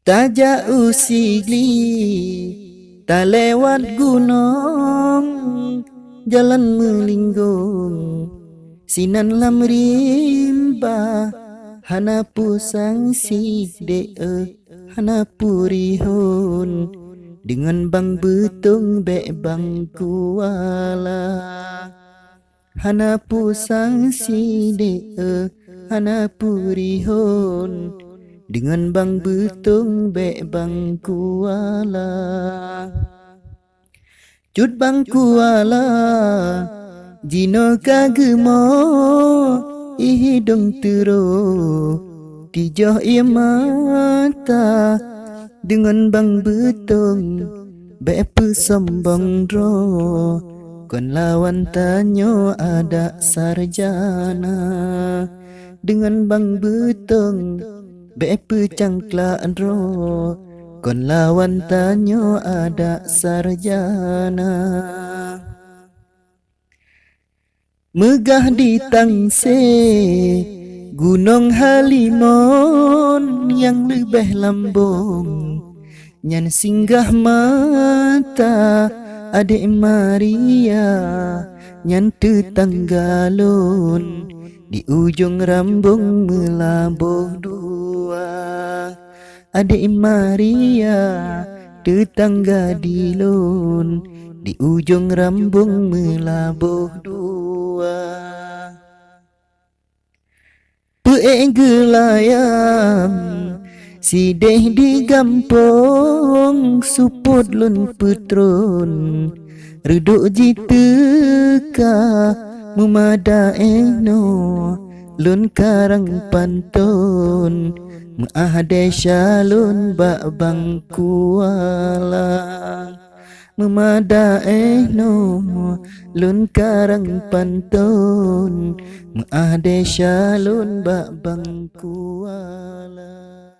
Tak jauh sigli, tak lewat gunung, jalan melinggung, sinan lam rimba, hana pusang si hana purihun, dengan bang betung bek bang kuala, hana pusang si hana purihun, dengan bang betung bek bang kuala. Cut bang kuala jino kagemo ihidong tero tijoh ia mata dengan bang betung bek pesombong dro kon lawan tanyo ada sarjana dengan bang betung bepe cangkla andro kon lawan tanyo ada sarjana megah di tangse gunung Halimon yang lebih lambung nyan singgah mata adik Maria nyan tetanggalon di ujung rambung melabuh dua adik Maria tetangga dilun di ujung rambung melabuh dua gelayam sideh di gampong suput lun putron reduk jiteka memada no lun karang pantun maade shalun bak bang kuala memada no lun karang pantun maade shalun bak bang kuala.